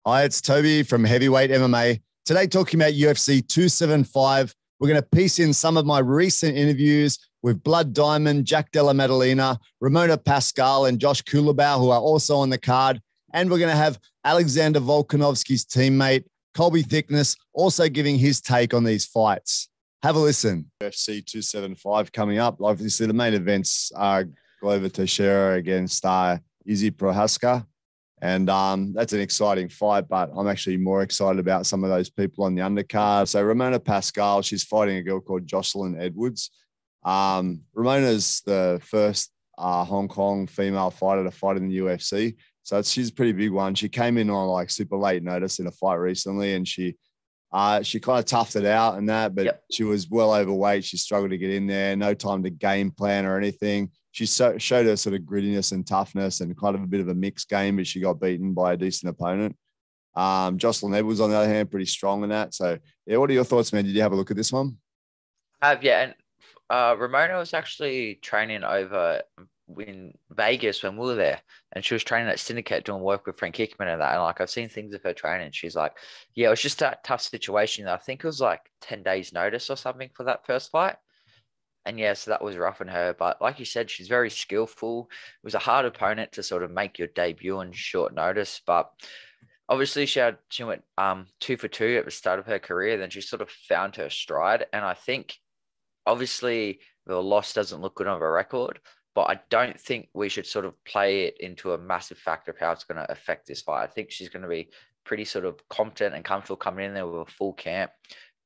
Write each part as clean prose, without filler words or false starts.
Hi, it's Toby from Heavywgt MMA. Today, talking about UFC 275. We're going to piece in some of my recent interviews with Blood Diamond, Jack Della Maddalena, Ramona Pascual, and Josh Culibao, who are also on the card. And we're going to have Alexander Volkanovski's teammate, Colby Thicknesse, also giving his take on these fights. Have a listen. UFC 275 coming up. Obviously, the main events are Glover Teixeira against Jiri Prochazka. And that's an exciting fight, but I'm actually more excited about some of those people on the undercard. So Ramona Pascual, she's fighting a girl called Jocelyn Edwards. Ramona's the first Hong Kong female fighter to fight in the UFC. So she's a pretty big one. She came in on like super late notice in a fight recently, and she kind of toughed it out and that, but She was well overweight. She struggled to get in there. No time to game plan or anything. She showed her sort of grittiness and toughness and kind of a bit of a mixed game, but she got beaten by a decent opponent. Jocelyn Edwards, on the other hand, pretty strong in that. So, yeah, what are your thoughts, man? Did you have a look at this one? And Ramona was actually training over in Vegas when we were there, and she was training at Syndicate doing work with Frank Hickman and that. And like, I've seen things of her training. She's like, yeah, it was just a tough situation. I think it was like 10 days notice or something for that first fight. And yeah, so that was rough on her. But like you said, she's very skillful. It was a hard opponent to sort of make your debut on short notice. But obviously she went 2 for 2 at the start of her career. Then she sort of found her stride. And I think obviously the loss doesn't look good on her record, but I don't think we should sort of play it into a massive factor of how it's going to affect this fight. I think she's going to be pretty sort of competent and comfortable coming in there with a full camp,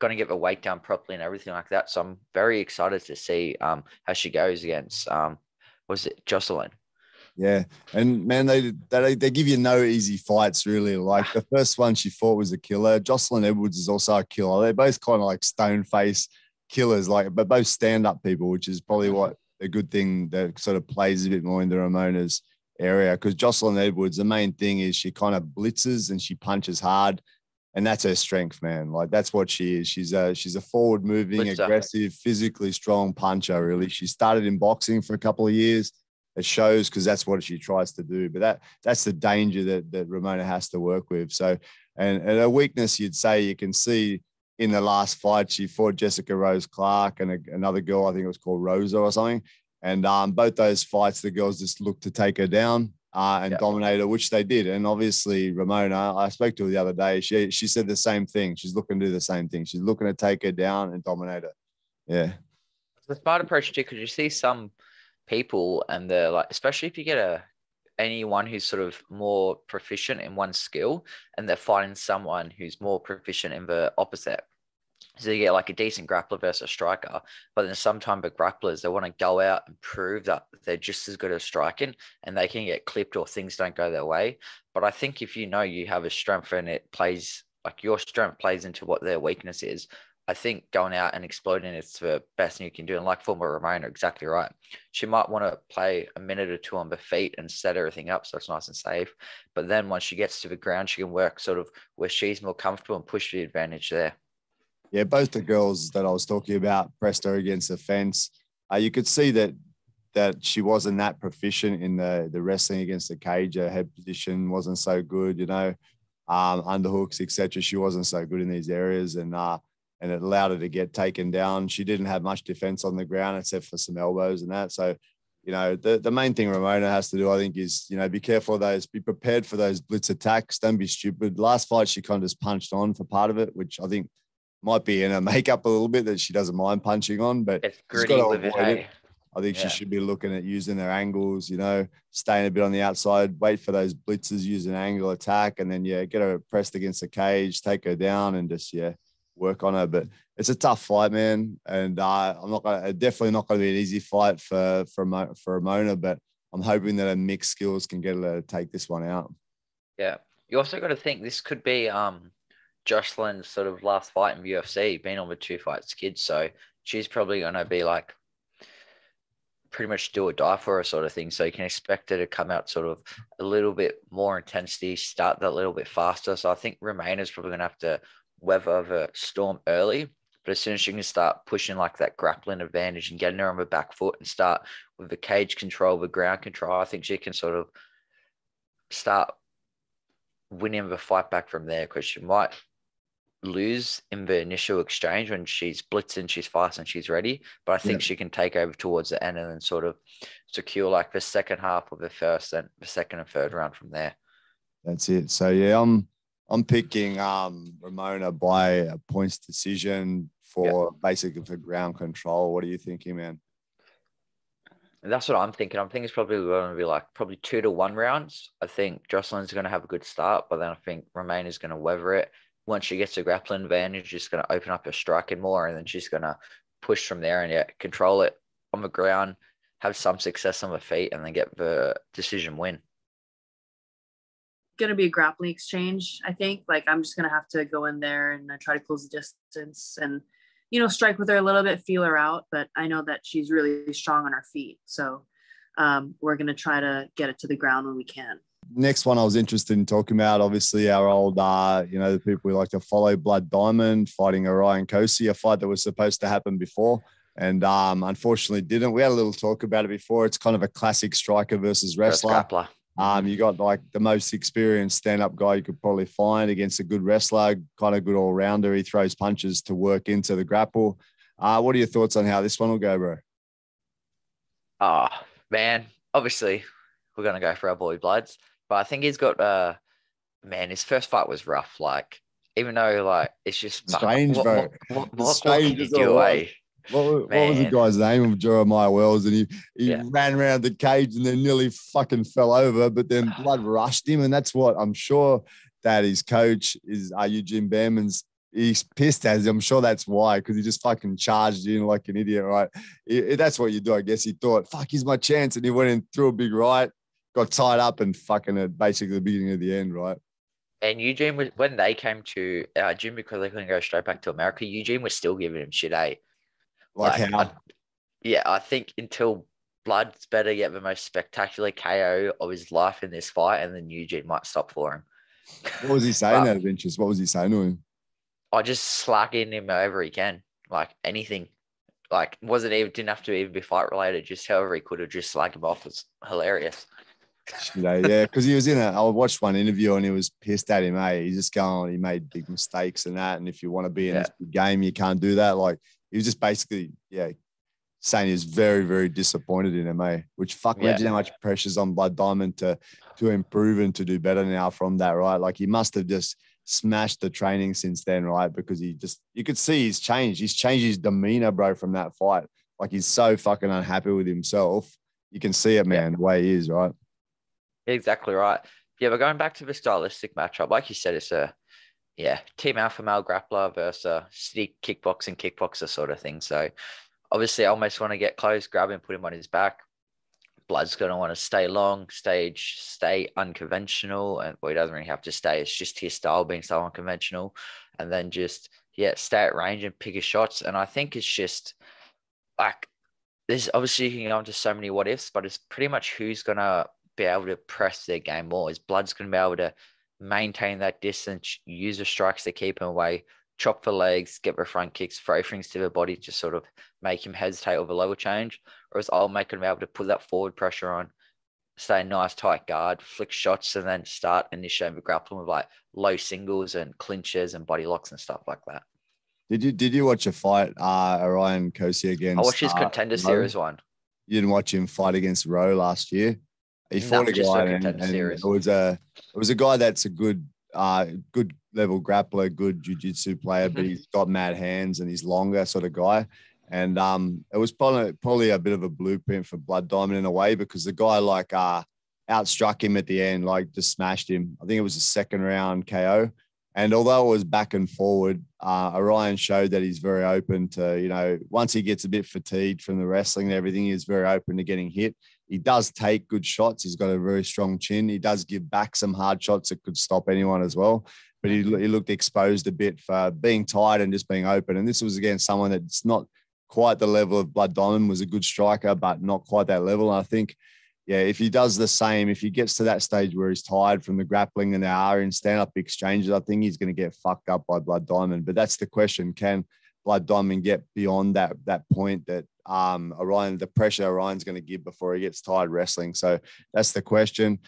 going to get the weight down properly and everything like that. So I'm very excited to see how she goes against was it Jocelyn? Yeah, and man, they give you no easy fights really. Like the first one she fought was a killer. Jocelyn Edwards is also a killer. They're both kind of like stone face killers, but both stand up people, which is probably what a good thing that sort of plays a bit more into Ramona's area. Because Jocelyn Edwards, the main thing is she kind of blitzes and she punches hard. And that's her strength, man. Like that's what she is. She's a forward-moving, aggressive, physically strong puncher. Really, she started in boxing for a couple of years. It shows because that's what she tries to do. But that's the danger that Ramona has to work with. So, and a weakness you'd say you can see in the last fight, she fought Jessica Rose Clark and another girl, I think it was called Rosa or something. And both those fights, the girls just looked to take her down. And dominate her, which they did. And obviously, Ramona, I spoke to her the other day. She said the same thing. She's looking to do the same thing. She's looking to take her down and dominate her. Yeah. It's a smart approach too, because you see some people and they're like, especially if you get anyone who's sort of more proficient in one skill and they're fighting someone who's more proficient in the opposite. So you get like a decent grappler versus a striker, but then sometimes the grapplers, they want to go out and prove that they're just as good as striking and they can get clipped or things don't go their way. But I think if you know you have a strength and it plays, like your strength plays into what their weakness is, I think going out and exploding is the best thing you can do. And like former Ramona, exactly right. She might want to play a minute or two on the feet and set everything up so it's nice and safe. But then once she gets to the ground, she can work sort of where she's more comfortable and push the advantage there. Yeah, both the girls that I was talking about pressed her against the fence. You could see that she wasn't that proficient in the wrestling against the cage. Her head position wasn't so good, underhooks, etc. She wasn't so good in these areas, and it allowed her to get taken down. She didn't have much defense on the ground except for some elbows and that. So, the main thing Ramona has to do, I think, is, be careful of those, be prepared for those blitz attacks. Don't be stupid. Last fight, she kind of just punched on for part of it, which I think might be in her makeup a little bit that she doesn't mind punching on, but it's gritty with it. Hey. I think she should be looking at using their angles, staying a bit on the outside, wait for those blitzes, use an angle attack, and then, get her pressed against the cage, take her down and just, work on her. But it's a tough fight, man. And definitely not going to be an easy fight for Ramona, but I'm hoping that her mixed skills can get her to take this one out. Yeah. You also got to think this could be, Jocelyn's sort of last fight in UFC, been on with 2 fights kids, so she's probably going to be like pretty much do or die for her sort of thing. So you can expect her to come out sort of a little bit more intensity, start that a little bit faster. So I think Ramona's probably going to have to weather the storm early, but as soon as she can start pushing like that grappling advantage and getting her on the back foot and start with the cage control, the ground control, I think she can sort of start winning the fight back from there, because she might lose in the initial exchange when she's blitzing, she's fast and she's ready. But I think she can take over towards the end and then sort of secure like the second half of the first and the second and third round from there. That's it. So yeah, I'm picking Ramona by a points decision for basically for ground control. What are you thinking, man? That's what I'm thinking. I'm thinking it's probably going to be like probably 2-1 rounds. I think Jocelyn's going to have a good start, but then I think Ramona is going to weather it. Once she gets a grappling advantage, she's going to open up her striking more, and then she's going to push from there and control it on the ground, have some success on the feet, and then get the decision win. Going to be a grappling exchange, I think. Like, I'm just going to have to go in there and try to close the distance and, strike with her a little bit, feel her out. But I know that she's really strong on her feet. So we're going to try to get it to the ground when we can. Next one I was interested in talking about, obviously our old, the people we like to follow, Blood Diamond fighting Orion Cosce, a fight that was supposed to happen before and unfortunately didn't. We had a little talk about it before. It's kind of a classic striker versus wrestler. You got like the most experienced stand-up guy you could probably find against a good wrestler, kind of good all-rounder. He throws punches to work into the grapple. What are your thoughts on how this one will go, bro? Oh, man, obviously we're going to go for our boy Bloods. But I think he's got, his first fight was rough. Like, even though, like, it's just strange, bro. What can you do, eh? What was the guy's name of Jeremiah Wells? And he ran around the cage and then nearly fucking fell over. But then Blood rushed him. And that's what I'm sure that his coach is Eugene Behrman's. He's pissed at him. I'm sure that's why, because he just fucking charged in like an idiot, right? That's what you do, I guess. He thought, fuck, here's my chance. And he went in, threw a big right. Got tied up and fucking at basically the beginning of the end, right? And Eugene was, when they came to Jim, because they couldn't go straight back to America, Eugene was still giving him shit, eh? Like how? I think until Blood's better get the most spectacular KO of his life in this fight, and then Eugene might stop for him. What was he saying out of interest? What was he saying to him? I just slugging him however he can, like anything. Like, didn't have to even be fight related, just however he could have just slugged him off. Was hilarious. Yeah, because he was I watched one interview and he was pissed at him, He's just going, he made big mistakes and that. And if you want to be in this game, you can't do that. Like, he was just basically, saying he's very, very disappointed in him, Which imagine how much pressure's on Blood Diamond to improve and to do better now from that, right? Like, he must have just smashed the training since then, right? Because you could see he's changed. He's changed his demeanor, bro, from that fight. Like, he's so fucking unhappy with himself. You can see it, man, the way he is, right? Exactly right. Yeah, but going back to the stylistic matchup, like you said, it's a team alpha male grappler versus a city kickboxer sort of thing. So obviously I almost want to get close, grab him, put him on his back. Blood's going to want to stay long, stay unconventional. And he doesn't really have to stay. It's just his style being so unconventional. And then just, stay at range and pick his shots. And I think it's just like, there's obviously you can go into so many what ifs, but it's pretty much who's going to be able to press their game more. Is Blood's going to be able to maintain that distance, use the strikes to keep him away, chop the legs, get the front kicks, throw things to the body to sort of make him hesitate over lower change, or is I'll make him able to put that forward pressure on, stay nice tight guard, flick shots, and then start initiating the grappling with like low singles and clinches and body locks and stuff like that. Did you watch a fight, Orion Cosce against? I watched his Contender Series one. You didn't watch him fight against Rowe last year? He fought a guy, and it was a guy that's a good level grappler, good jiu-jitsu player, but he's got mad hands and he's longer sort of guy. And it was probably a bit of a blueprint for Blood Diamond in a way, because the guy outstruck him at the end, like just smashed him. I think it was a second round KO. And although it was back and forward, Orion showed that he's very open to, once he gets a bit fatigued from the wrestling and everything, he's very open to getting hit. He does take good shots. He's got a very strong chin. He does give back some hard shots that could stop anyone as well. But he looked exposed a bit for being tired and just being open. And this was against someone that's not quite the level of Blood Diamond, was a good striker, but not quite that level. And I think, if he does the same, if he gets to that stage where he's tired from the grappling and they are in stand-up exchanges, I think he's going to get fucked up by Blood Diamond. But that's the question. Can Blood Diamond get beyond that point that the pressure Orion's going to give before he gets tired wrestling? So that's the question.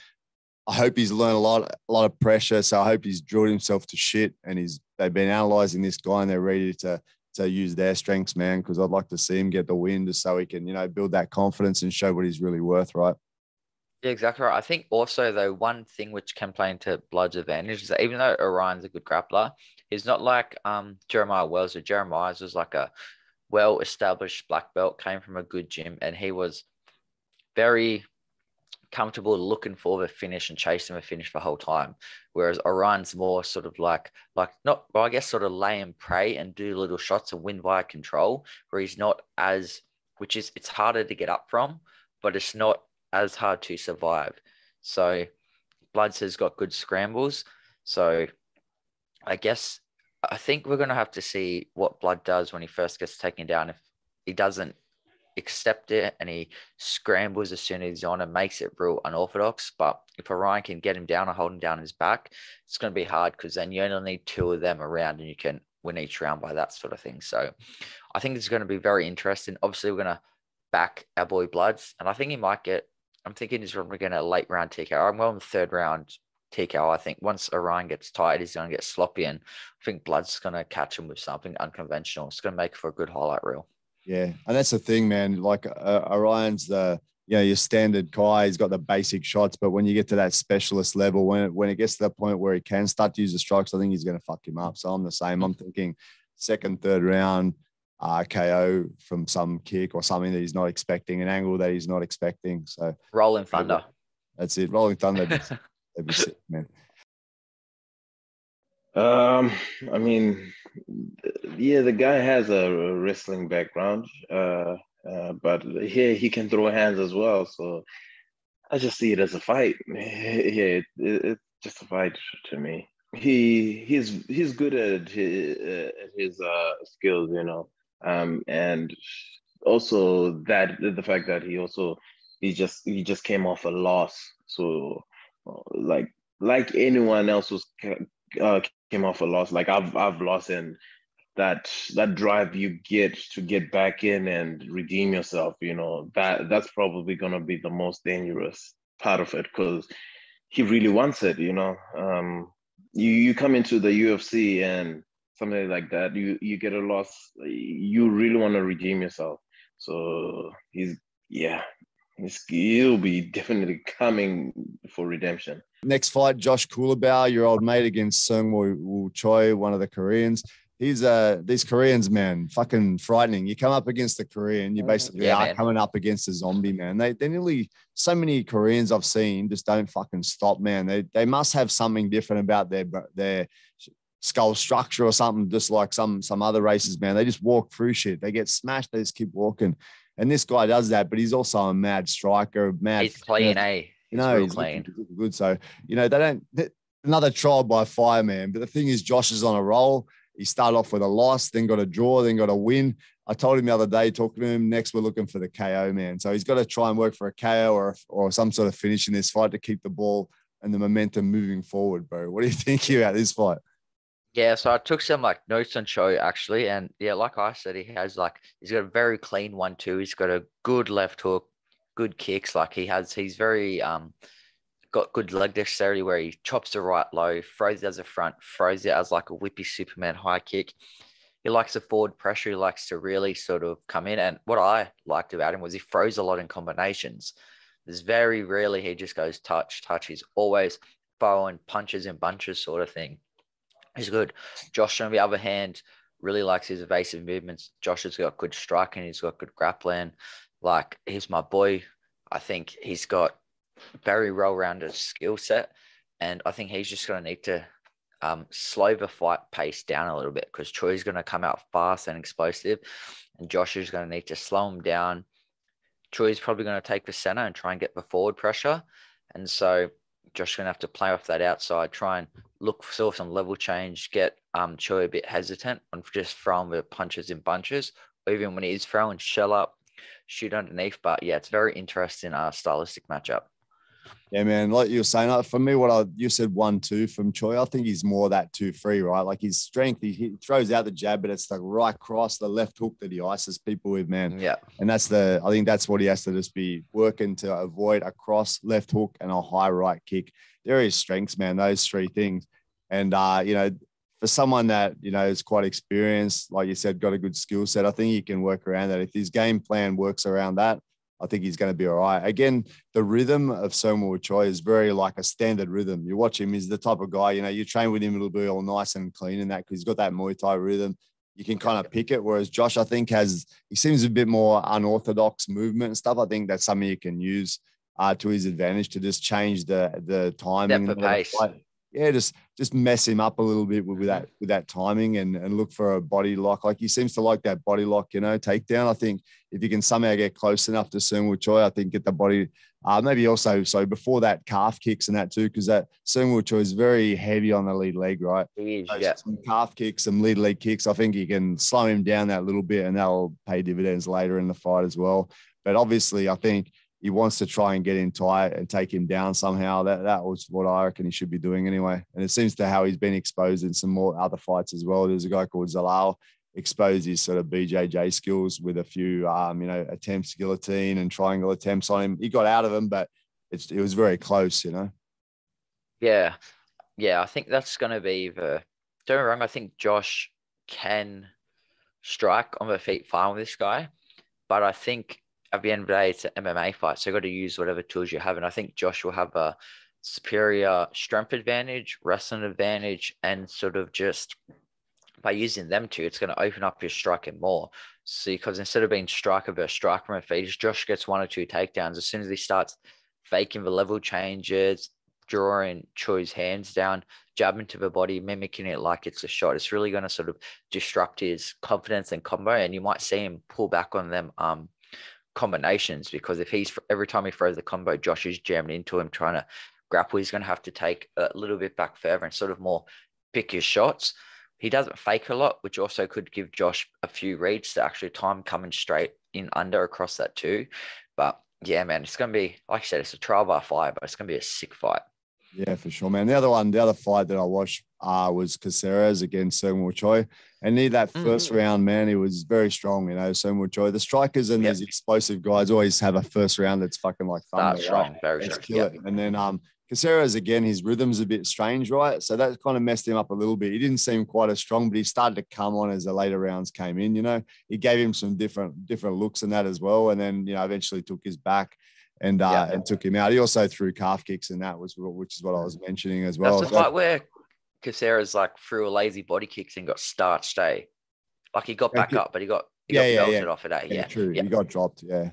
I hope he's learned a lot of pressure. So I hope he's drilled himself to shit, and they've been analyzing this guy and they're ready to use their strengths, man. Because I'd like to see him get the win just so he can, build that confidence and show what he's really worth, right? Yeah, exactly right. I think also, though, one thing which can play into Blood's advantage is that even though Orion's a good grappler, he's not like Jeremiah Wells. Or Jeremiah's was like a well-established black belt, came from a good gym, and he was very comfortable looking for the finish and chasing the finish the whole time. Whereas Orion's more sort of like not, well, I guess sort of lay and pray and do little shots and win via control, where he's not as, it's harder to get up from, but it's not as hard to survive. So Bloods has got good scrambles. So I think we're going to have to see what Blood does when he first gets taken down. If he doesn't accept it and he scrambles as soon as he's on and makes it real unorthodox. But if Orion can get him down or hold him down his back, it's going to be hard, because then you only need two of them around and you can win each round by that sort of thing. So I think it's going to be very interesting. Obviously, we're going to back our boy Bloods, and I think he might get, I'm thinking he's probably going to late round TKO. I'm going the third round TKO. I think once Orion gets tired, he's going to get sloppy, and I think Blood's going to catch him with something unconventional. It's going to make for a good highlight reel. Yeah, and that's the thing, man. Like Orion's your standard guy. He's got the basic shots, but when you get to that specialist level, when it gets to that point where he can start to use the strikes, I think he's going to fuck him up. So I'm the same. I'm thinking second, third round KO from some kick or something that he's not expecting, an angle that he's not expecting. So Rolling Thunder. That's it. Rolling Thunder. That'd be sick, man. I mean, yeah, the guy has a wrestling background, but here he can throw hands as well. So I just see it as a fight. Yeah, it's just a fight to me. He's good at his skills, and also that the fact that he just came off a loss. So like anyone else who's came off a loss, like I've lost, and that drive you get to get back in and redeem yourself, that's probably gonna be the most dangerous part of it, because he really wants it. You come into the UFC and something like that, you get a loss, you really want to redeem yourself. So he'll be definitely coming for redemption. Next fight, Josh Culibao, your old mate, against Seungwu Choi, one of the Koreans. He's these Koreans, man, fucking frightening. You come up against the Korean, you basically are coming up against a zombie, man. They nearly, so many Koreans I've seen just don't fucking stop, man. They must have something different about their skull structure or something, just like some other races, man. They just walk through shit. They get smashed, they just keep walking. And this guy does that, but he's also a mad striker, He's clean, He's clean. Looking good. So, another trial by fire, man. But the thing is, Josh is on a roll. He started off with a loss, then got a draw, then got a win. I told him the other day, talking to him, next we're looking for the KO, man. So he's got to try and work for a KO or some sort of finish in this fight to keep the ball and the momentum moving forward, bro. What do you think about this fight? Yeah, so I took some notes on Choi actually, and yeah, like I said, he's got a very clean 1-2. He's got a good left hook, good kicks. He's very got good leg dexterity where he chops the right low, throws it as a front, throws it as like a whippy Superman high kick. He likes the forward pressure. He likes to really sort of come in. And what I liked about him was he throws a lot in combinations. There's very rarely he just goes touch. He's always throwing punches in bunches sort of thing. He's good. Josh, on the other hand, really likes his evasive movements. Josh has got good striking. He's got good grappling. He's my boy. I think he's got very well-rounded skill set, and I think he's just going to need to slow the fight pace down a little bit, because Choi's going to come out fast and explosive, and Josh is going to need to slow him down. Choi's probably going to take the center and try and get the forward pressure, and so Josh is going to have to play off that outside, try and look for some level change, get Choi a bit hesitant on just throwing the punches in bunches, or even when he's throwing shell up, shoot underneath. But yeah, it's very interesting stylistic matchup. Yeah, man. Like you were saying, for me, you said 1-2 from Choi. I think he's more that 2-3, right? Like his strength, he throws out the jab, but it's the right cross, the left hook that he ices people with, man. Yeah. And I think that's what he has to just be working to avoid: a cross, left hook, and a high right kick. There are his strengths, man. Those three things. And for someone that is quite experienced, like you said, got a good skill set, I think he can work around that. If his game plan works around that, I think he's going to be all right. Again, the rhythm of Seungwu Choi is very like a standard rhythm. You watch him, he's the type of guy, you train with him, it'll be all nice and clean and that, because he's got that Muay Thai rhythm. You can kind of pick it. Whereas Josh, I think he seems a bit more unorthodox movement and stuff. I think that's something you can use to his advantage to just change the timing. Depth of pace. Yeah, just mess him up a little bit with that timing and look for a body lock. Like he seems to like that body lock, takedown. I think if you can somehow get close enough to Seungwu Choi, I think get the body, maybe also so before that calf kicks and that too, because that Seungwu Choi is very heavy on the lead leg, right? He is, so some calf kicks, some lead leg kicks. I think you can slow him down that little bit, and that'll pay dividends later in the fight as well. But obviously, I think he wants to try and get in tight and take him down somehow. That was what I reckon he should be doing anyway. And it seems to how he's been exposed in some more other fights as well. There's a guy called Zalal, exposed his sort of BJJ skills with a few, attempts, guillotine and triangle attempts on him. He got out of them, but it was very close, Yeah. Yeah, I think that's going to be don't get me wrong, I think Josh can strike on the feet fine with this guy, but I think at the end of the day, it's an MMA fight, so you've got to use whatever tools you have. And I think Josh will have a superior strength advantage, wrestling advantage, and sort of just by using them two, it's going to open up your striking more. So because instead of being striker versus striker on feet, Josh gets 1 or 2 takedowns. As soon as he starts faking the level changes, drawing Choi's hands down, jabbing to the body, mimicking it like it's a shot, it's really going to sort of disrupt his confidence and combo. And you might see him pull back on them combinations, because if every time he throws the combo, Josh is jammed into him trying to grapple, he's going to have to take a little bit back further and sort of more pick his shots. He doesn't fake a lot, which also could give Josh a few reads to actually time coming straight in under across that too. But yeah, man, it's going to be, like I said, it's a trial by fire, but it's going to be a sick fight. Yeah, for sure, man. The other fight that I watched was Caceres against Seungwu Choi. And near that first round, man, he was very strong, Seungwu Choi. The strikers and these explosive guys always have a first round that's fucking like thunder. Strong, right? very strong. strong. It. And then Caceres, again, his rhythm's a bit strange, right? So that kind of messed him up a little bit. He didn't seem quite as strong, but he started to come on as the later rounds came in, He gave him some different looks in that as well. And then, eventually took his back and took him out. He also threw calf kicks, and which is what I was mentioning as well. That's the fight where Caceres threw a lazy body kicks and got starched, Like he got back up, but he got belted off it, Yeah, true. He got dropped, I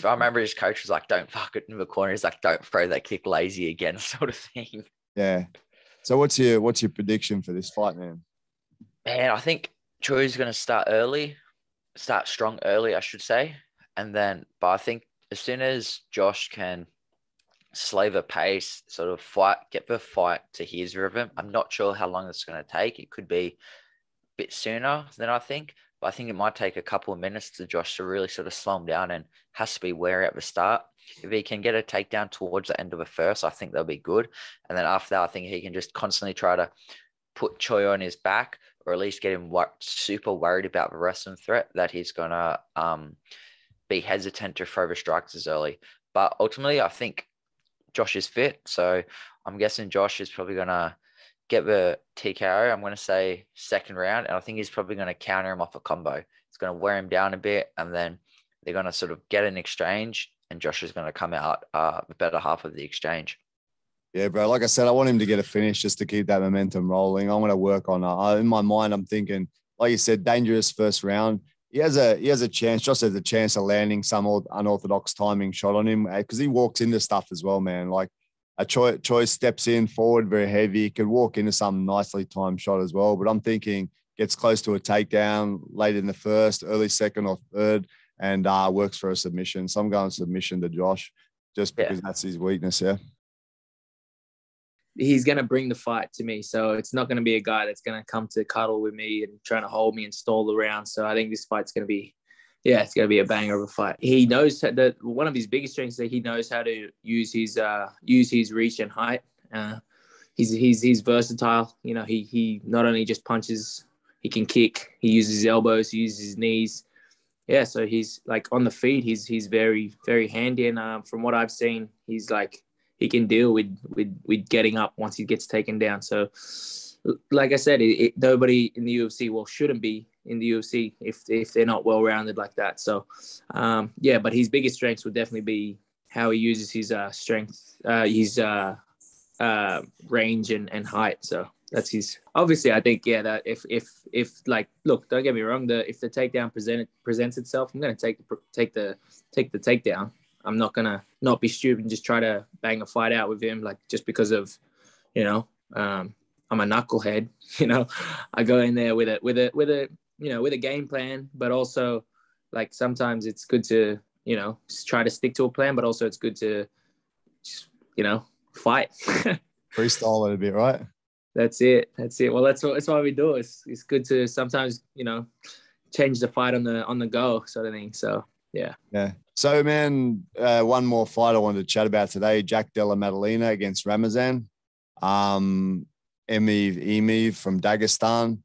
remember his coach was like, "Don't fuck it in the corner." He's like, "Don't throw that kick lazy again," sort of thing. Yeah. So what's your prediction for this fight, man? Man, I think Choi's going to start strong early, I should say. But I think as soon as Josh can slay the pace, sort of get the fight to his rhythm, I'm not sure how long it's going to take. It could be a bit sooner than I think, but I think it might take a couple of minutes to Josh to really sort of slow him down, and has to be wary at the start. If he can get a takedown towards the end of the first, I think that'll be good. And then after that, I think he can just constantly try to put Choi on his back, or at least get him super worried about the wrestling threat that he's going to be hesitant to throw the strikes as early. But ultimately, I think Josh is fit. So I'm guessing Josh is probably going to get the TKO. I'm going to say second round. And I think he's probably going to counter him off a combo. It's going to wear him down a bit. And then they're going to sort of get an exchange. And Josh is going to come out the better half of the exchange. Yeah, bro. Like I said, I want him to get a finish just to keep that momentum rolling. I'm going to work on in my mind, I'm thinking, like you said, dangerous first round. He has a chance. Josh has a chance of landing some unorthodox timing shot on him, because he walks into stuff as well, man. Like a Choi steps in forward very heavy. He could walk into some nicely timed shot as well. But I'm thinking gets close to a takedown late in the first, early second or third, and works for a submission. So I'm going submission to Josh just because that's his weakness, yeah. He's going to bring the fight to me. So it's not going to be a guy that's going to come to cuddle with me and trying to hold me and stall the round. So I think this fight's going to be Yeah, it's going to be a banger of a fight. He knows that one of his biggest strengths is that he knows how to use his reach and height. He's versatile. You know, he not only just punches, he can kick. He uses his elbows, he uses his knees. Yeah, so he's like on the feet. He's very, very handy, and from what I've seen, he's like he can deal with getting up once he gets taken down. So, like I said, nobody in the UFC shouldn't be in the UFC if they're not well rounded like that. So, yeah, but his biggest strengths would definitely be how he uses his strength, his range and height. So that's his. Obviously, I think that if like, look, don't get me wrong. If the takedown presents itself, I'm gonna take the takedown. I'm not gonna not be stupid and just try to bang a fight out with him, like just because of, I'm a knucklehead. I go in there with a game plan, but also like sometimes it's good to try to stick to a plan, but also it's good to just, fight. Freestyle it a bit, right? That's it. Well, that's why we do it. It's good to sometimes change the fight on the go sort of thing. So yeah. So man, one more fight I wanted to chat about today: Jack Della Maddalena against Ramazan Emeev from Dagestan.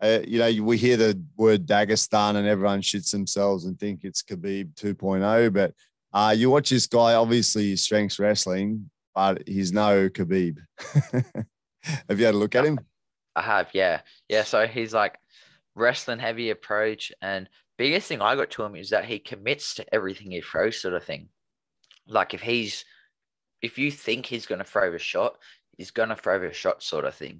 We hear the word Dagestan and everyone shits themselves and think it's Khabib 2.0. But you watch this guy, obviously his strength's wrestling, but he's no Khabib. Have you had a look at him? I have, yeah. Yeah, so he's like wrestling heavy approach, and biggest thing I got to him is that he commits to everything he throws sort of thing. Like if you think he's going to throw a shot, he's going to throw a shot sort of thing.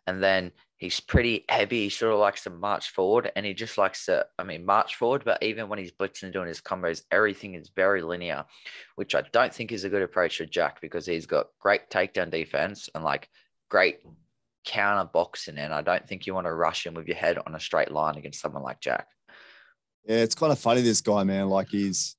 And then he's pretty heavy. He sort of likes to march forward, and he just likes to, march forward. But even when he's blitzing and doing his combos, everything is very linear, which I don't think is a good approach for Jack, because he's got great takedown defense and like great counter boxing. And I don't think you want to rush him with your head on a straight line against someone like Jack. Yeah, it's kind of funny, this guy, man. Like he's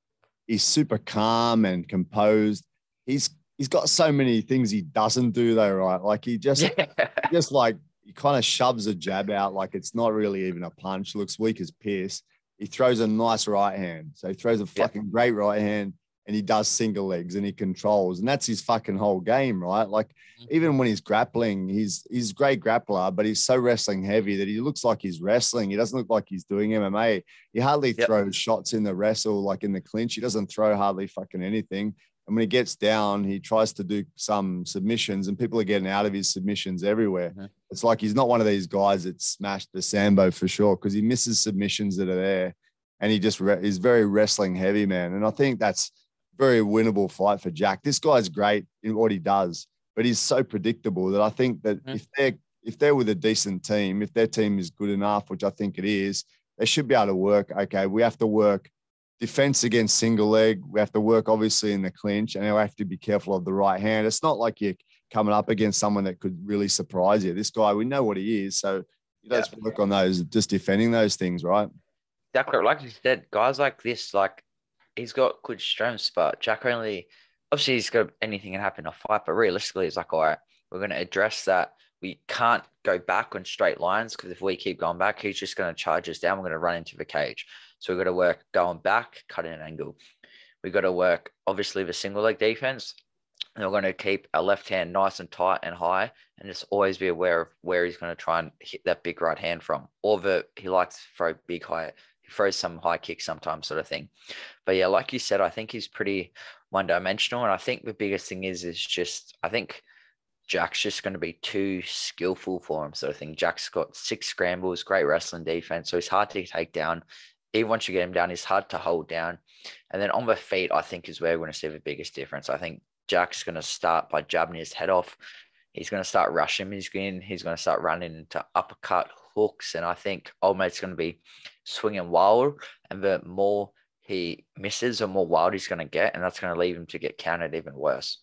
super calm and composed. He's got so many things he doesn't do though, right? Like he just he kind of shoves a jab out like it's not really even a punch. Looks weak as piss. He throws a nice right hand. So he throws a fucking great right hand, and he does single legs and he controls. And that's his fucking whole game, right? Like even when he's grappling, he's a great grappler, but he's so wrestling heavy that he looks like he's wrestling. He doesn't look like he's doing MMA. He hardly throws shots in the wrestle, like in the clinch. He doesn't throw hardly fucking anything. And when he gets down, he tries to do some submissions, and people are getting out of his submissions everywhere. Mm-hmm. It's like he's not one of these guys that smashed the Sambo for sure, because he misses submissions that are there, and he just is very wrestling heavy, man. And I think that's very winnable fight for Jack. This guy's great in what he does, but he's so predictable that I think that if they're with a decent team, if their team is good enough, which I think it is, they should be able to work. Okay, we have to work defense against single leg. We have to work obviously in the clinch, and we have to be careful of the right hand. It's not like you're coming up against someone that could really surprise you. This guy, we know what he is, so you just work on those, just defending those things, right? Exactly. Like you said, guys like this, like he's got good strengths, but Jack only, obviously he's got anything can happen in a fight, but realistically it's like, all right, we're going to address that. We can't go back on straight lines, because if we keep going back, he's just going to charge us down. We're going to run into the cage. So we've got to work going back, cutting an angle. We've got to work, obviously, the single leg defense. And we're going to keep our left hand nice and tight and high, and just always be aware of where he's going to try and hit that big right hand from. Or he likes to throw big high. He throws some high kicks sometimes, sort of thing. But yeah, like you said, I think he's pretty one-dimensional. And I think the biggest thing is just, I think Jack's just going to be too skillful for him, sort of thing. Jack's got 6 scrambles, great wrestling defense, so he's hard to take down. Even once you get him down, he's hard to hold down. And then on the feet, I think is where we're going to see the biggest difference. I think Jack's going to start by jabbing his head off. He's going to start rushing his skin. He's going to start running into uppercut hooks. And I think Old Mate's going to be swinging wild. And the more he misses, the more wild he's going to get. And that's going to leave him to get countered even worse.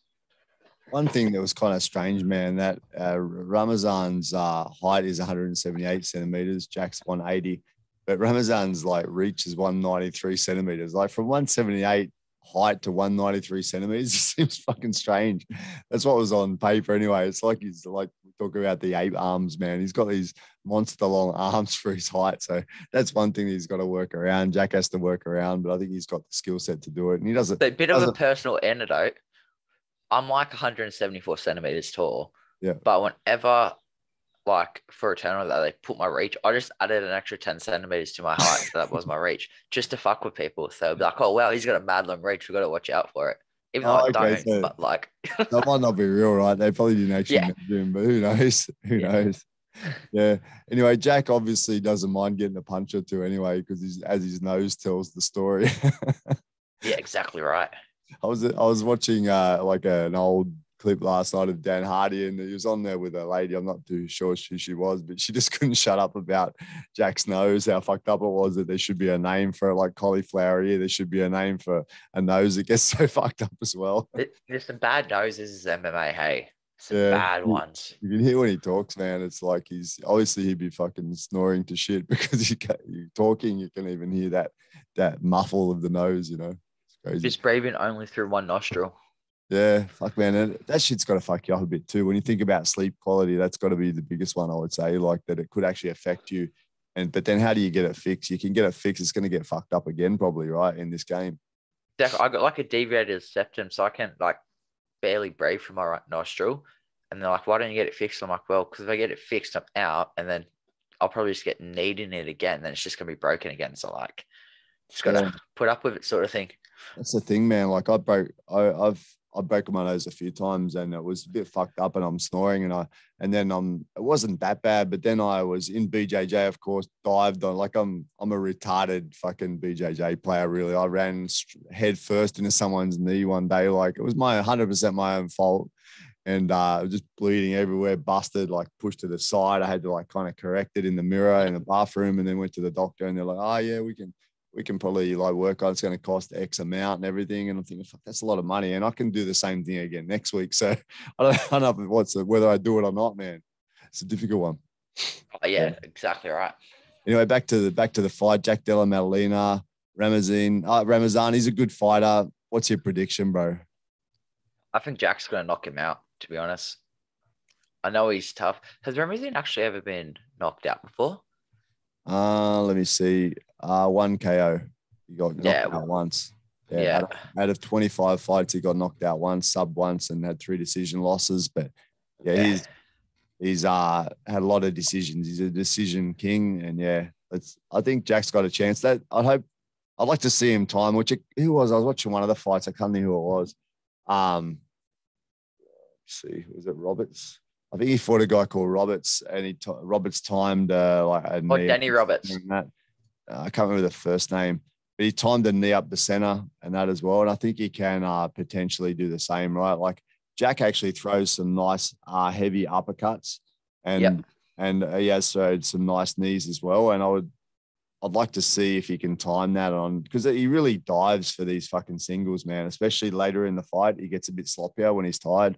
One thing that was kind of strange, man, that Ramazan's height is 178 centimeters. Jack's 180. But Ramazan's like reach is 193 centimeters. Like from 178 height to 193 centimeters, it seems fucking strange. That's what was on paper anyway. It's like he's like talk about the ape arms, man. He's got these monster long arms for his height. So that's one thing he's got to work around. Jack has to work around, but I think he's got the skill set to do it. And he doesn't. A bit of a personal anecdote. I'm like 174 centimeters tall. Yeah. But whenever, like for a tournament that they put my reach, I just added an extra 10 centimeters to my height. So that was my reach, just to fuck with people. So they'll be like, oh, wow, he's got a mad long reach. We've got to watch out for it. Even though I don't, so but like. that might not be real, right? They probably didn't actually measure him, but who knows? Who knows? Yeah. Anyway, Jack obviously doesn't mind getting a punch or two anyway, because as his nose tells the story. Yeah, exactly right. I was watching like an old clip last night of Dan Hardy, and he was on there with a lady. I'm not too sure who she was, but she just couldn't shut up about Jack's nose, how fucked up it was, that there should be a name for it, like cauliflower ear. There should be a name for a nose. It gets so fucked up as well. There's some bad noses in MMA, hey. Some bad ones. You can hear when he talks, man. It's like he'd be fucking snoring to shit because you're talking, you can even hear that muffle of the nose, you know. It's crazy. Just breathing only through one nostril. Yeah, fuck, man. That shit's got to fuck you up a bit too. When you think about sleep quality, that's got to be the biggest one, I would say, like that it could actually affect you. But then how do you get it fixed? You can get it fixed. It's going to get fucked up again probably, right, in this game. I got like a deviated septum, so I can like barely breathe from my right nostril. And they're like, why don't you get it fixed? I'm like, well, because if I get it fixed, I'm out. And then I'll probably just get kneed in it again. Then it's just going to be broken again. So like, just got to put up with it sort of thing. That's the thing, man. Like I've broken my nose a few times and it was a bit fucked up and I'm snoring and then it wasn't that bad, but then I was in BJJ, of course, dived on, like I'm a retarded fucking BJJ player, really. I ran head first into someone's knee one day. Like it was 100% my own fault. And just bleeding everywhere, busted, like pushed to the side. I had to like kind of correct it in the mirror in the bathroom and then went to the doctor and they're like, oh yeah, we can probably like work on, it's going to cost X amount and everything. And I'm thinking, fuck, that's a lot of money. And I can do the same thing again next week. So I don't know whether I do it or not, man. It's a difficult one. Oh, yeah, exactly right. Anyway, back to the fight. Jack Della Maddalena, Ramazan, he's a good fighter. What's your prediction, bro? I think Jack's going to knock him out, to be honest. I know he's tough. Has Ramazan actually ever been knocked out before? Let me see. 1 KO. He got knocked out once. Yeah. Out of 25 fights, he got knocked out once, sub once, and had 3 decision losses. But he's had a lot of decisions. He's a decision king, and I think Jack's got a chance. That I'd like to see him time. Who was? I was watching one of the fights. I can't think who it was. Let's see, was it Roberts? I think he fought a guy called Roberts, and Roberts timed Danny Roberts. I can't remember the first name, but he timed the knee up the center and that as well. And I think he can potentially do the same, right? Like Jack actually throws some nice heavy uppercuts, and he has thrown some nice knees as well. And I'd like to see if he can time that on, because he really dives for these fucking singles, man, especially later in the fight. He gets a bit sloppier when he's tired.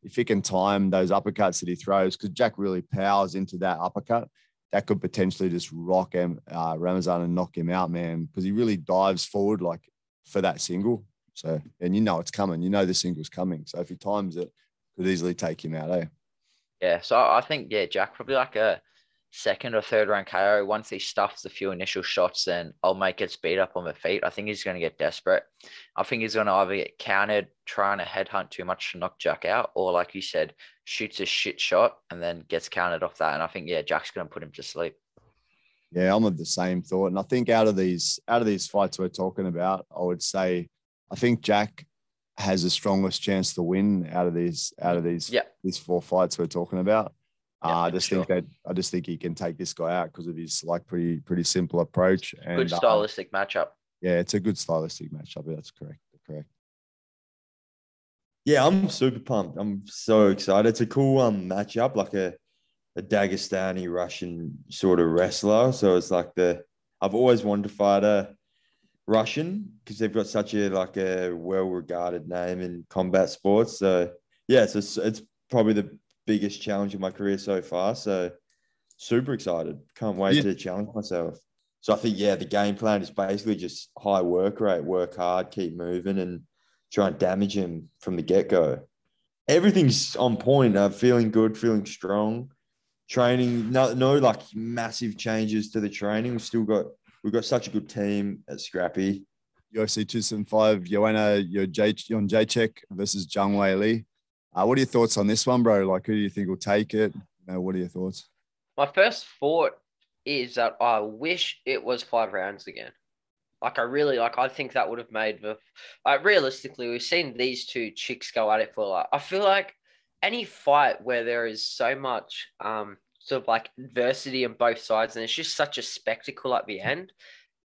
If he can time those uppercuts that he throws, because Jack really powers into that uppercut, that could potentially just rock Ramazan and knock him out, man, because he really dives forward like for that single. So, and you know it's coming. You know the single's coming. So if he times it, could easily take him out, eh? Yeah, so I think, Jack probably like a second or third round KO. Once he stuffs a few initial shots, then old mate gets beat up on the feet. I think he's going to get desperate. I think he's going to either get countered, trying to headhunt too much to knock Jack out, or like you said, shoots a shit shot and then gets countered off that. And I think, Jack's going to put him to sleep. Yeah, I'm of the same thought. And I think out of these fights we're talking about, I would say I think Jack has the strongest chance to win out of these 4 fights we're talking about. I just think he can take this guy out because of his like pretty simple approach and good stylistic matchup. Yeah, it's a good stylistic matchup. That's correct. Yeah, I'm super pumped. I'm so excited. It's a cool matchup, like a Dagestani Russian sort of wrestler. So it's like I've always wanted to fight a Russian because they've got such a well-regarded name in combat sports. So yeah, it's probably the biggest challenge of my career so far. So super excited. Can't wait to challenge myself. So I think, the game plan is basically just high work rate, work hard, keep moving and try and damage him from the get-go. everything's on point. Feeling good, feeling strong. Training, no like massive changes to the training. We've got such a good team at Scrappy. UFC 275, Joanna Jedrzejczyk versus Zhang Weili. What are your thoughts on this one, bro? Like, who do you think will take it? What are your thoughts? My first thought is that I wish it was 5 rounds again. Like, I think that would have made realistically, we've seen these two chicks go at it for I feel like any fight where there is so much sort of like adversity on both sides and it's just such a spectacle at the end.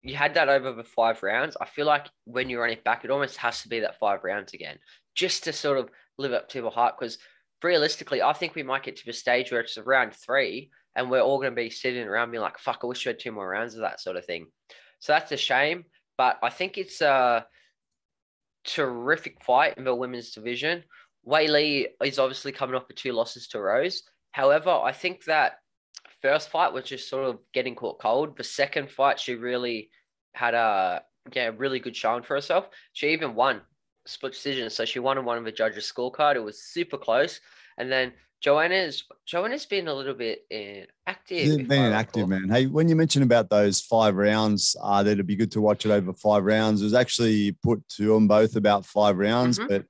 You had that over the 5 rounds. I feel like when you run it back, it almost has to be that 5 rounds again, just to sort of live up to the hype. Because realistically, I think we might get to the stage where it's round 3 and we're all going to be sitting around being like, fuck, I wish we had 2 more rounds of that sort of thing. So that's a shame. But I think it's a terrific fight in the women's division. Weili is obviously coming off with 2 losses to Rose. However, I think that first fight was just sort of getting caught cold. The second fight, she really had a really good showing for herself. She even won split decision. So she won on one of the judges' scorecard. It was super close. And then Joanna's been a little bit inactive. She's been inactive, man. Hey, when you mentioned about those 5 rounds, that it'd be good to watch it over 5 rounds. It was actually put to them both about 5 rounds, but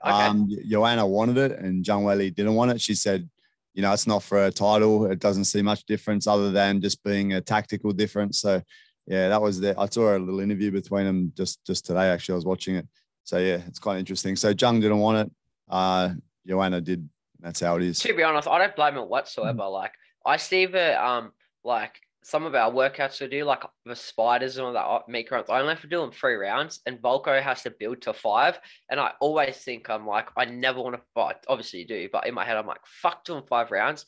Joanna wanted it and Zhang Weili didn't want it. She said, it's not for a title. It doesn't see much difference other than just being a tactical difference. So, yeah, that was I saw a little interview between them just today. Actually, I was watching it. So, yeah, it's quite interesting. So, Zhang didn't want it. Joanna did. That's how it is. To be honest, I don't blame it whatsoever. Like, I see the like some of our workouts we do, like the spiders and all that meat runs. I only have to do them 3 rounds, and Volko has to build to 5. And I always think I never want to fight. Obviously, you do, but in my head, I'm like, fuck doing 5 rounds.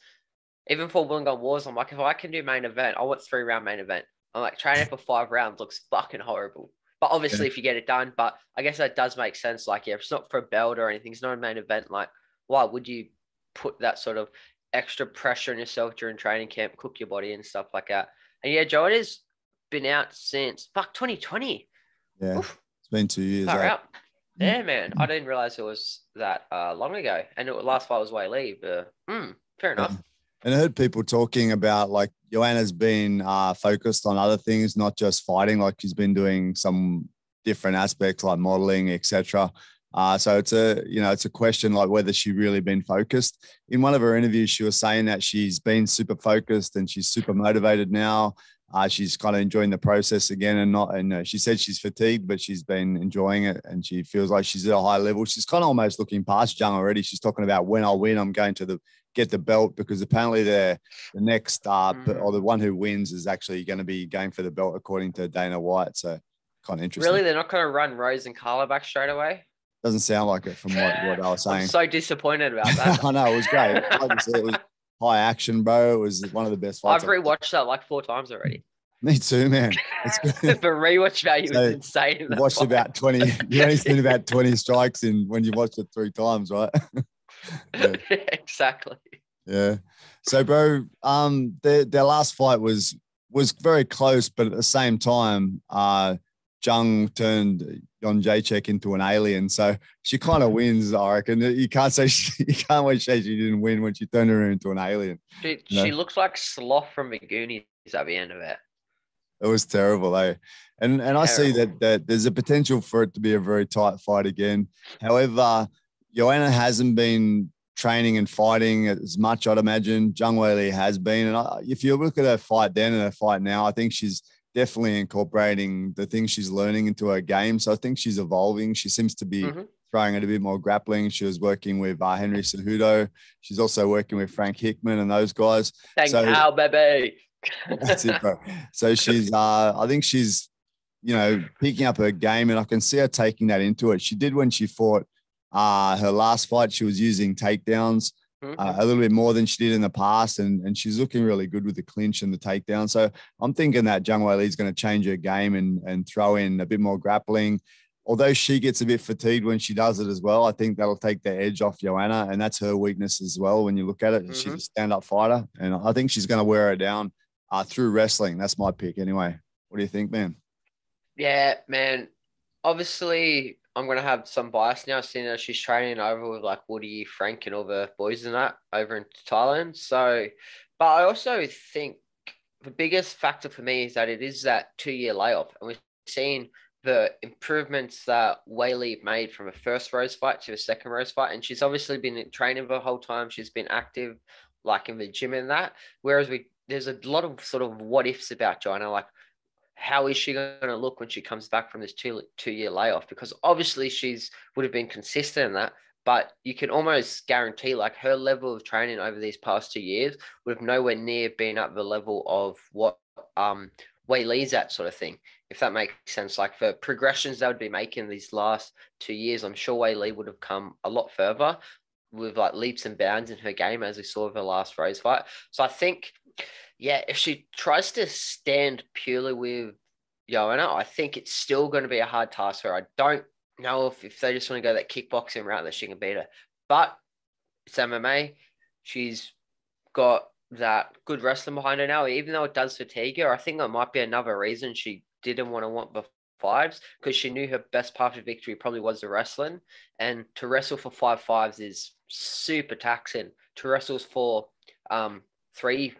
Even for Wollongong Wars, I'm like, if I can do main event, I want 3-round main event. I'm like, training for 5 rounds looks fucking horrible. But obviously, if you get it done, but I guess that does make sense. Like, if it's not for a belt or anything, it's not a main event. Like, why would you put that sort of extra pressure on yourself during training camp, cook your body and stuff like that? And yeah, Joanna's been out since 2020. Yeah, Oof. It's been 2 years. Out. Yeah, man. I didn't realize it was that long ago. And the last fight was Weili, but fair enough. And I heard people talking about like Joanna's been focused on other things, not just fighting. Like she's been doing some different aspects like modeling, etc. So it's a question like whether she really been focused. In one of her interviews, she was saying that she's been super focused and she's super motivated now. She's kind of enjoying the process again and she said she's fatigued, but she's been enjoying it and she feels like she's at a high level. She's kind of almost looking past Zhang already. She's talking about when I win, I'm going to get the belt, because apparently the next or the one who wins is actually going to be going for the belt according to Dana White. So kind of interesting. Really? They're not going to run Rose and Carla back straight away? Doesn't sound like it from what I was saying. I'm so disappointed about that. I know, it was great. Like I said, it was high action, bro. It was one of the best fights. I've rewatched that like 4 times already. Me too, man. It's good. The rewatch value is insane. You watched about 20. You only seen about 20 strikes in when you watched it 3 times, right? Yeah. Exactly. Yeah. So, bro, their last fight was very close, but at the same time, Zhang turned Jedrzejczyk into an alien, so she kind of wins. I reckon you can't say she didn't win when she turned her into an alien. She looks like Sloth from the Goonies at the end of it. It was terrible, eh? And I see that there's a potential for it to be a very tight fight again. However, Joanna hasn't been training and fighting as much, I'd imagine. Zhang Weili has been, and if you look at her fight then and her fight now, I think she's definitely incorporating the things she's learning into her game. So I think she's evolving. She seems to be throwing at a bit more grappling. She was working with Henry Cejudo. She's also working with Frank Hickman and those guys. Thank you, baby. That's it, bro. So she's, I think she's, picking up her game, and I can see her taking that into it. She did when she fought her last fight. She was using takedowns a little bit more than she did in the past, and she's looking really good with the clinch and the takedown. So I'm thinking that Zhang Weili is going to change her game and throw in a bit more grappling. Although she gets a bit fatigued when she does it as well, I think that'll take the edge off Joanna, and that's her weakness as well when you look at it. She's a stand-up fighter, and I think she's going to wear her down through wrestling. That's my pick anyway. What do you think, man? Yeah, man. Obviously, I'm gonna have some bias now, seeing as she's training over with like Woody, Frank, and all the boys and that over in Thailand. So, but I also think the biggest factor for me is that it is that 2-year layoff, and we've seen the improvements that Weili made from a first Rose fight to a second Rose fight, and she's obviously been training the whole time. She's been active, like in the gym and that. Whereas there's a lot of sort of what ifs about Joanna, like how is she going to look when she comes back from this two-year layoff? Because obviously she's would have been consistent in that, but you can almost guarantee like her level of training over these past 2 years would have nowhere near been at the level of what Weili's at, sort of thing, if that makes sense. Like the progressions they would be making these last 2 years, I'm sure Weili would have come a lot further with like leaps and bounds in her game, as we saw with her last Rose fight. So I think, yeah, if she tries to stand purely with Joanna, I think it's still going to be a hard task for her. I don't know if they just want to go that kickboxing route that she can beat her. But it's MMA. She's got that good wrestling behind her now, even though it does fatigue her. I think that might be another reason she didn't want the fives, because she knew her best path to victory probably was the wrestling. And to wrestle for 5 fives is super taxing. To wrestle for 3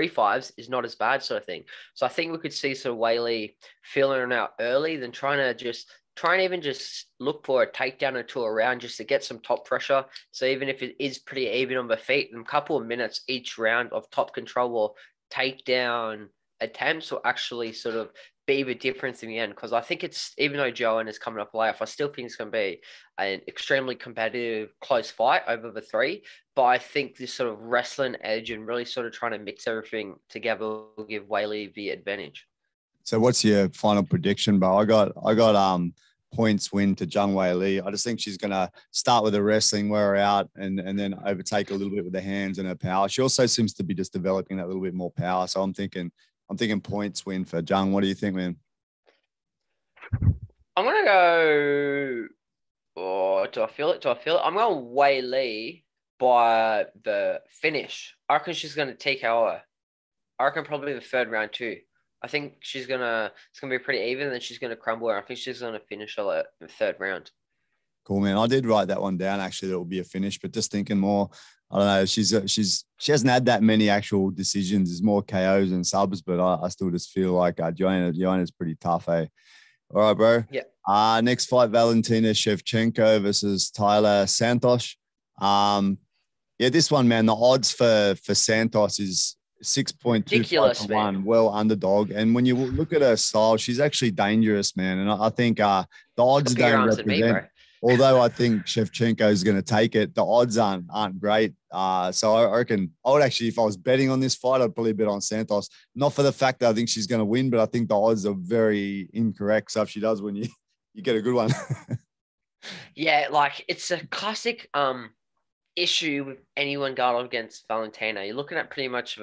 fives is not as bad, sort of thing. So I think we could see sort of Weili feeling her out early, then try and even just look for a takedown or two around just to get some top pressure. So even if it is pretty even on the feet, in a couple of minutes each round of top control or takedown attempts will actually sort of be the difference in the end. Because I think it's, even though Joanna is coming up layoff, I still think it's going to be an extremely competitive, close fight over the 3. But I think this sort of wrestling edge and really sort of trying to mix everything together will give Weili the advantage. So what's your final prediction, bro? I got points win to Zhang Weili. I just think she's gonna start with the wrestling, wear her out, and then overtake a little bit with the hands and her power. She also seems to be just developing that little bit more power. So I'm thinking points win for Zhang. What do you think, man? I'm gonna go. Oh, do I feel it? I'm going Weili by the finish. I reckon she's gonna take her. I reckon probably the 3rd round too. I think it's gonna be pretty even, and then she's gonna crumble her. I think she's gonna finish her at the 3rd round. Cool, man. I did write that one down, actually, that will be a finish, but just thinking more, I don't know, she hasn't had that many actual decisions. There's more KOs and subs, but I still just feel like Joanna's pretty tough, eh? All right, bro. Yeah. Next fight, Valentina Shevchenko versus Taila Santos. Yeah, this one, man, the odds for Santos is 6.25 to 1, well underdog. And when you look at her style, she's actually dangerous, man. And I think the odds don't represent. Although I think Shevchenko is going to take it, the odds aren't great. So I reckon I would actually, if I was betting on this fight, I'd probably bet on Santos. Not for the fact that I think she's going to win, but I think the odds are very incorrect. So if she does win, you get a good one. Yeah, like it's a classic issue with anyone going up against Valentina. You're looking at pretty much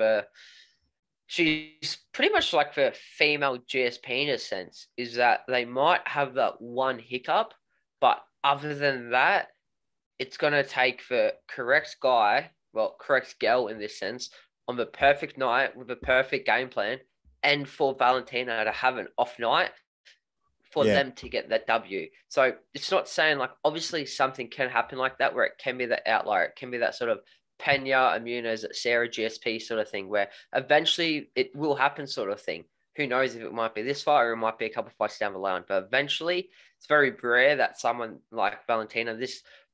she's pretty much like the female GSP in a sense, is that they might have that one hiccup, but other than that, it's going to take the correct girl in this sense, on the perfect night with a perfect game plan, and for Valentina to have an off night for them to get that W. So it's not saying, like, obviously something can happen like that where it can be that outlier. It can be that sort of Pena, Amunas, Sarah GSP sort of thing where eventually it will happen sort of thing. Who knows if it might be this fight or it might be a couple of fights down the line. But eventually it's very rare that someone like Valentina,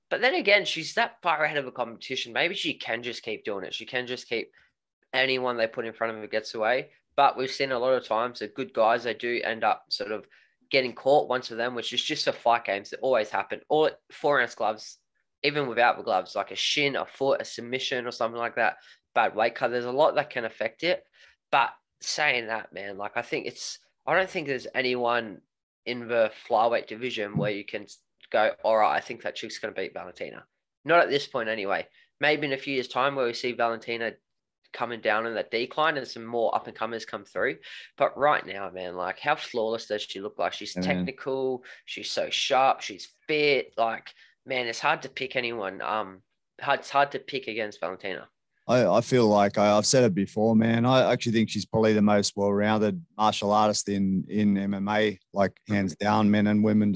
but then again, she's that far ahead of a competition. Maybe she can just keep doing it. She can just keep anyone they put in front of her gets away. But we've seen a lot of times that good guys, they do end up sort of getting caught once of them, which is just for fight games that always happen. Or 4-ounce gloves, even without the gloves, like a shin, a foot, a submission or something like that. Bad weight cut. There's a lot that can affect it. But saying that, man, like I don't think there's anyone in the flyweight division where you can go, all right, I think that chick's going to beat Valentina. Not at this point anyway. Maybe in a few years' time where we see Valentina coming down in that decline and some more up-and-comers come through. But right now, man, like how flawless does she look like? She's technical. She's so sharp. She's fit. Like, man, it's hard to pick anyone. It's hard to pick against Valentina. I feel like I've said it before, man. I actually think she's probably the most well-rounded martial artist in MMA, like hands down, men and women.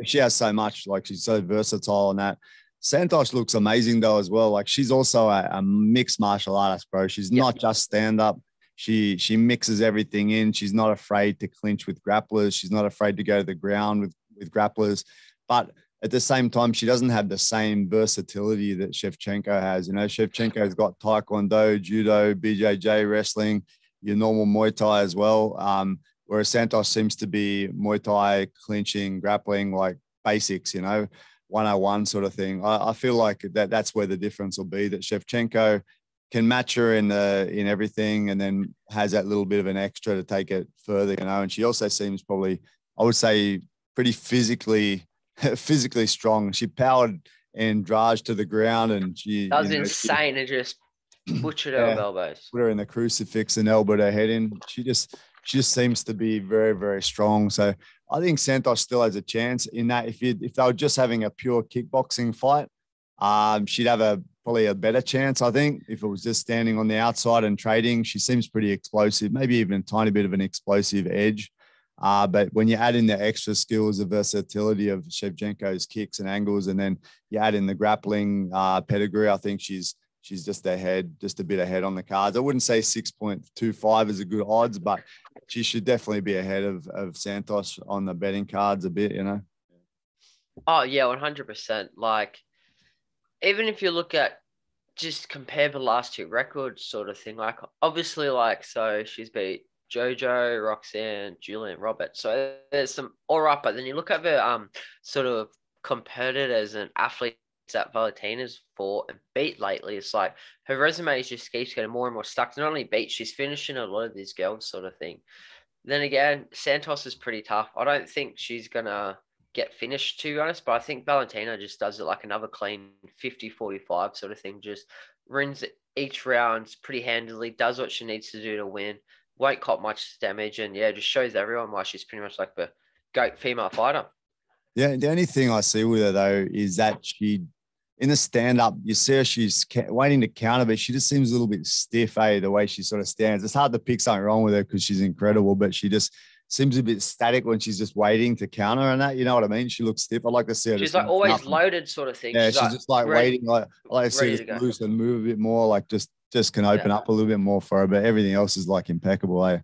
She has so much, like she's so versatile and that. Santos looks amazing though as well. Like she's also a mixed martial artist, bro. She's not just stand-up. She mixes everything in. She's not afraid to clinch with grapplers. She's not afraid to go to the ground with grapplers. But at the same time, she doesn't have the same versatility that Shevchenko has. You know, Shevchenko's got taekwondo, judo, BJJ, wrestling, your normal Muay Thai as well. Whereas Santos seems to be Muay Thai, clinching, grappling, like basics, you know, 101 sort of thing. I feel like that's where the difference will be, that Shevchenko can match her in everything and then has that little bit of an extra to take it further, you know. And she also seems probably, I would say, pretty physically strong. She powered Andrade to the ground, and that was insane. And just butchered her with elbows. Put her in the crucifix and elbowed her head in. She just seems to be very, very strong. So I think Santos still has a chance in that. If they were just having a pure kickboxing fight, she'd have probably a better chance, I think. If it was just standing on the outside and trading, she seems pretty explosive, maybe even a tiny bit of an explosive edge. But when you add in the extra skills, the versatility of Shevchenko's kicks and angles, and then you add in the grappling pedigree, I think she's just a bit ahead on the cards. I wouldn't say 6.25 is a good odds, but she should definitely be ahead of Santos on the betting cards a bit, you know? Oh, yeah, 100%. Like, even if you look at just compare the last two records sort of thing, like, obviously, like, so she's beat Jojo, Roxanne, Julian Roberts. So there's some all right, but then you look at the sort of competitors and athletes that Valentina's fought and beat lately. It's like her resume just keeps getting more and more stuck. Not only beat, she's finishing a lot of these girls sort of thing. Then again, Santos is pretty tough. I don't think she's gonna get finished, to be honest, but I think Valentina just does it like another clean 50-45 sort of thing. Just wins each round pretty handily, does what she needs to do to win. Won't cop much damage, and just shows everyone why she's pretty much like the GOAT female fighter. Yeah, the only thing I see with her though is that she, in the stand-up, you see her, she's waiting to counter, but she just seems a little bit stiff, the way she sort of stands. It's hard to pick something wrong with her because she's incredible, but she just seems a bit static when she's just waiting to counter and that. You know what I mean? She looks stiff. I'd like to see her. She's like always loaded sort of thing. Yeah, she's just like waiting. Like I like to see her loose and move a bit more, like just can open up a little bit more for her, but everything else is like impeccable,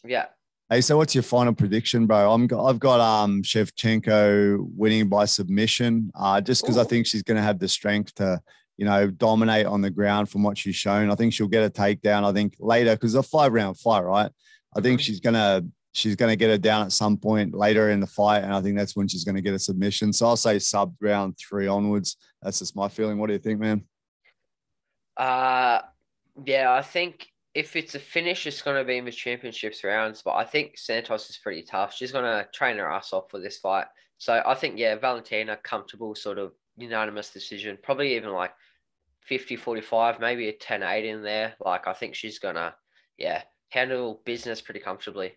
Yeah. Hey, so what's your final prediction, bro? I've got Shevchenko winning by submission, just because I think she's going to have the strength to, you know, dominate on the ground from what she's shown. I think she'll get a takedown. I think later, because it's a 5-round fight, right? I think she's gonna get her down at some point later in the fight, and I think that's when she's going to get a submission. So I'll say sub round 3 onwards. That's just my feeling. What do you think, man? Yeah, I think if it's a finish, it's going to be in the championships rounds, but I think Santos is pretty tough. She's going to train her ass off for this fight. So I think, Valentina, comfortable sort of unanimous decision, probably even like 50-45, maybe a 10-8 in there. Like, I think she's going to, handle business pretty comfortably.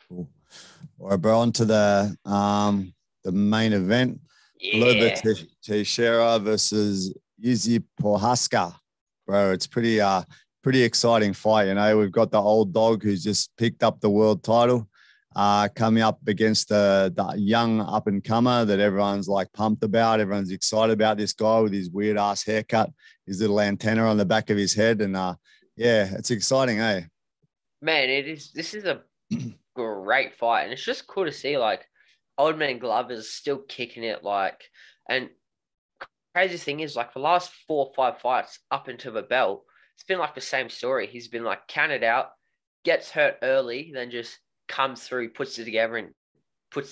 Cool. All right, bro, on to the main event. Glover Teixeira versus Jiri Prochazka. Bro, it's pretty exciting fight. You know, we've got the old dog who's just picked up the world title, coming up against the young up and comer that everyone's like pumped about. Everyone's excited about this guy with his weird ass haircut, his little antenna on the back of his head, and it's exciting, eh? Man, it is. This is a great fight, and it's just cool to see like old man Glover's still kicking it. Like, and crazy thing is, like, the last 4 or 5 fights up into the belt, it's been like the same story. He's been like counted out, gets hurt early, then just comes through, puts it together, and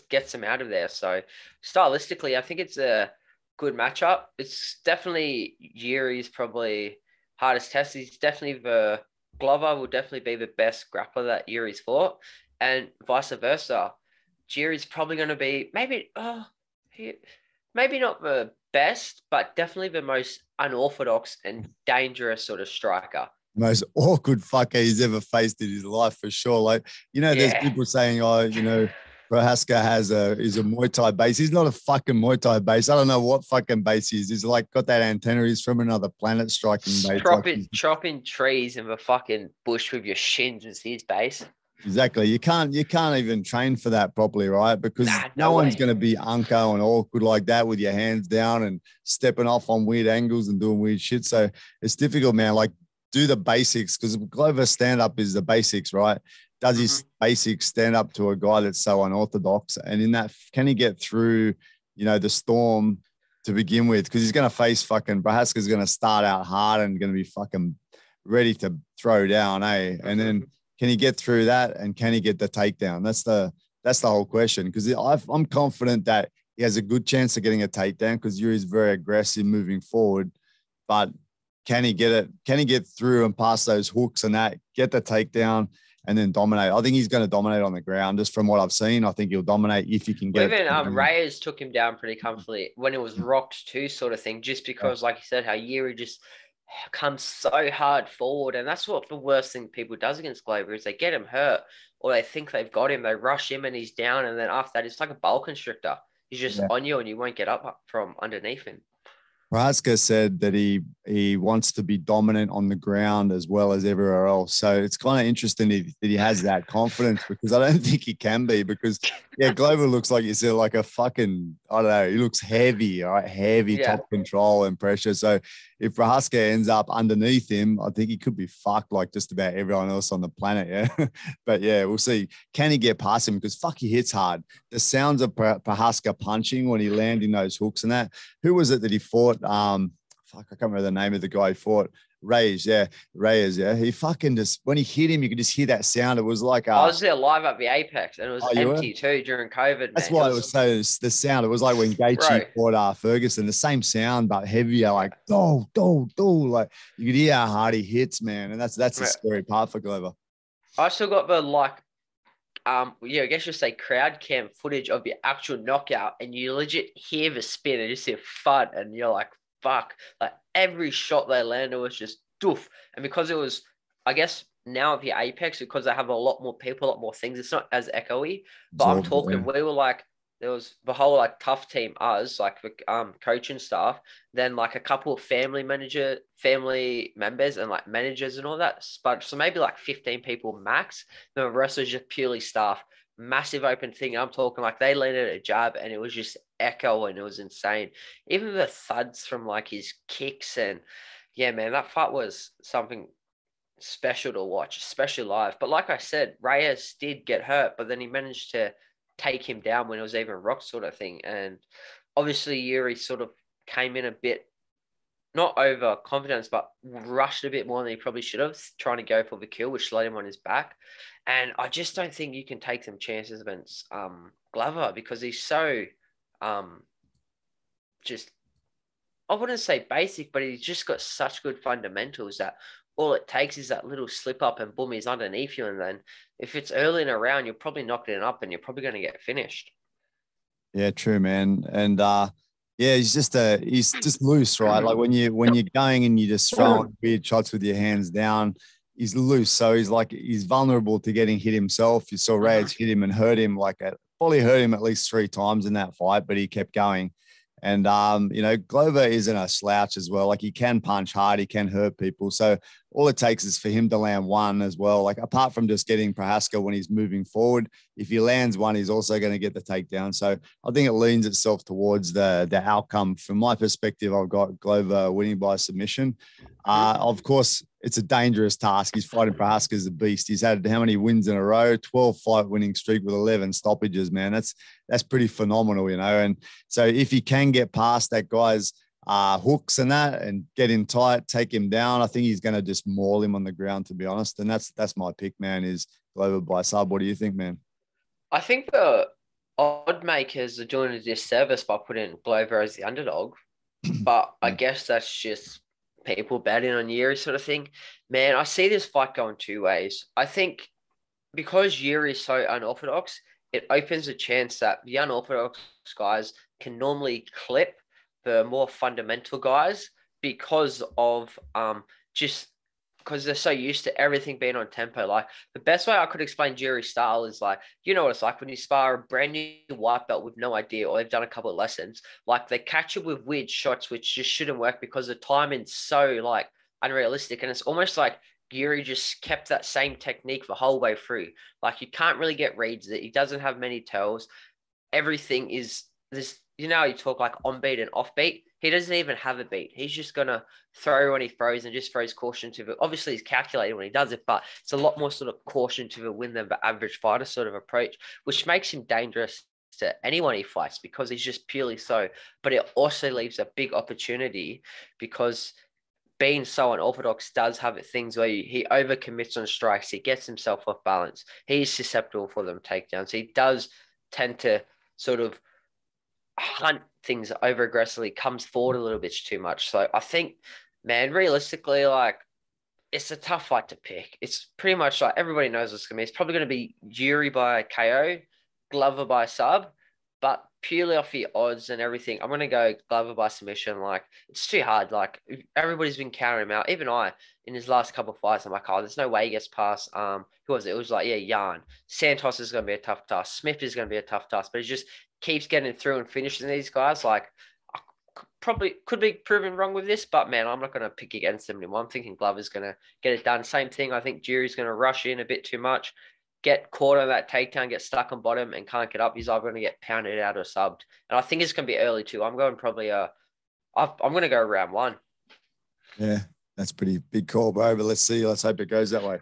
gets him out of there. So stylistically, I think it's a good matchup. It's definitely Jiri's probably hardest test. He's definitely Glover will definitely be the best grappler that Jiri's fought, and vice versa. Jiri's probably going to be maybe not the best, but definitely the most unorthodox and dangerous sort of striker. Most awkward fucker he's ever faced in his life, for sure. Like, you know, there's people saying, Prochazka is a Muay Thai base. He's not a fucking Muay Thai base. I don't know what fucking base he is. He's like got that antenna. He's from another planet striking base. Chopping trees in the fucking bush with your shins is his base. Exactly. You can't even train for that properly, right? Because no one's way. going to be unco and awkward like that with your hands down and stepping off on weird angles and doing weird shit. So it's difficult, man. Like do the basics because Glover stand-up is the basics, right? Does his basics stand up to a guy that's so unorthodox? And in that, can he get through, the storm to begin with? Because he's going to face fucking Prochazka's going to start out hard and going to be fucking ready to throw down, eh? And then can he get through that and can he get the takedown? That's the whole question. Because I'm confident that he has a good chance of getting a takedown because Jiri's very aggressive moving forward. But can he get it? Can he get through and pass those hooks and that, get the takedown and then dominate? I think he's going to dominate on the ground. Just from what I've seen, I think he'll dominate if he can get it. Even Reyes took him down pretty comfortably when it was rocked too, sort of thing, just because, like you said, how Jiri just comes so hard forward. And that's what the worst thing people does against Glover is they get him hurt or they think they've got him. They rush him and he's down. And then after that, it's like a bowl constrictor. He's just on you and you won't get up from underneath him. Prochazka said that he wants to be dominant on the ground as well as everywhere else. So it's kind of interesting that he has that confidence because I don't think he can be because, Glover looks like you said, like a fucking, I don't know, he looks heavy, all right? Heavy top control and pressure. So if Prochazka ends up underneath him, I think he could be fucked like just about everyone else on the planet, yeah? But, we'll see. Can he get past him? Because, he hits hard. The sounds of Prochazka punching when he landed those hooks and that. Who was it that he fought? I can't remember the name of the guy he fought. Reyes. He fucking just, when he hit him, you could just hear that sound. It was like I was there live at the Apex and it was empty too during COVID. That's why it was so the sound. It was like when Gaethje fought Ferguson, the same sound but heavier, like do. Like you could hear how hard he hits, man, and that's the scary part for Glover. I still got the I guess you'll say crowd cam footage of the actual knockout, and you legit hear the spin and you see a thud, and you're like, fuck. Like every shot they landed was just doof. And because it was, I guess now at the Apex, because they have a lot more people, a lot more things, it's not as echoey. But I'm talking, we were like, there was the whole tough team, us, like the coach and staff, then like a couple of family members and like managers and all that. But so maybe like 15 people max. The rest was just purely staff. Massive open thing. I'm talking like they landed a jab and it was just echo and it was insane. Even the thuds from like his kicks and man, that fight was something special to watch, especially live. But like I said, Reyes did get hurt, but then he managed to take him down when it was even rock sort of thing. And obviously Jiri sort of came in a bit, not overconfidence, but rushed a bit more than he probably should have, trying to go for the kill, which laid him on his back. And I just don't think you can take some chances against Glover because he's so just, I wouldn't say basic, but he's just got such good fundamentals that all it takes is that little slip up and boom, he's underneath you. And then if it's early in a round, you're probably knocking it up and you're probably going to get finished. Yeah, true, man. And he's just loose, right? Like when you're going and you're just throwing weird shots with your hands down, he's loose. So he's vulnerable to getting hit himself. You saw Reyes hit him and hurt him, probably hurt him at least 3 times in that fight, but he kept going. And, Glover isn't a slouch as well. Like he can punch hard, he can hurt people. So all it takes is for him to land one as well. Like apart from just getting Prochazka when he's moving forward, if he lands one, he's also going to get the takedown. So I think it leans itself towards the outcome. From my perspective, I've got Glover winning by submission. Of course, it's a dangerous task. He's fighting Prochazka as a beast. He's had how many wins in a row? 12 fight winning streak with 11 stoppages, man. That's pretty phenomenal, And so if he can get past that guy's hooks and that and get in tight, take him down, I think he's going to just maul him on the ground, to be honest. And that's my pick, man, is Glover by sub. What do you think, man? I think the odd makers are doing a disservice by putting Glover as the underdog. But I guess that's just people betting on Jiri sort of thing. Man, I see this fight going 2 ways. I think because Jiri is so unorthodox, it opens a chance that the unorthodox guys can normally clip the more fundamental guys because of just because they're so used to everything being on tempo. Like the best way I could explain Jiri's style is like, you know what it's like when you spar a brand new white belt with no idea, or they've done a couple of lessons, like they catch you with weird shots, which just shouldn't work because the timing's so like unrealistic. And it's almost like Jiri just kept that same technique the whole way through. Like you can't really get reads that he doesn't have many tells. Everything is this, you know, you talk like on beat and off beat. He doesn't even have a beat. He's just going to throw when he throws and just throws caution to it. Obviously, he's calculated when he does it, but it's a lot more sort of caution to the win than the average fighter sort of approach, which makes him dangerous to anyone he fights because he's just purely so. But it also leaves a big opportunity because being so unorthodox does have things where he overcommits on strikes. He gets himself off balance. He's susceptible for them takedowns. He does tend to sort of hunt things over aggressively, comes forward a little bit too much. So I think, man, realistically, like it's a tough fight to pick. It's pretty much like everybody knows what's going to be. It's probably going to be Jiri by KO, Glover by sub, but purely off the odds and everything, I'm going to go Glover by submission. Like it's too hard. Like everybody's been counting him out. Even I, in his last couple of fights, I'm like, oh, there's no way he gets past. Who was it? It was like, yeah, Jan. Santos is going to be a tough task. Smith is going to be a tough task, but he just keeps getting through and finishing these guys. Like I probably could be proven wrong with this, but man, I'm not going to pick against him anymore. I'm thinking Glover's going to get it done. Same thing. I think Jiri's going to rush in a bit too much, get caught on that takedown, get stuck on bottom and can't get up. He's either going to get pounded out or subbed. And I think it's going to be early too. I'm going probably I'm going to go round 1. Yeah, that's pretty big call, bro. But let's see. Let's hope it goes that way.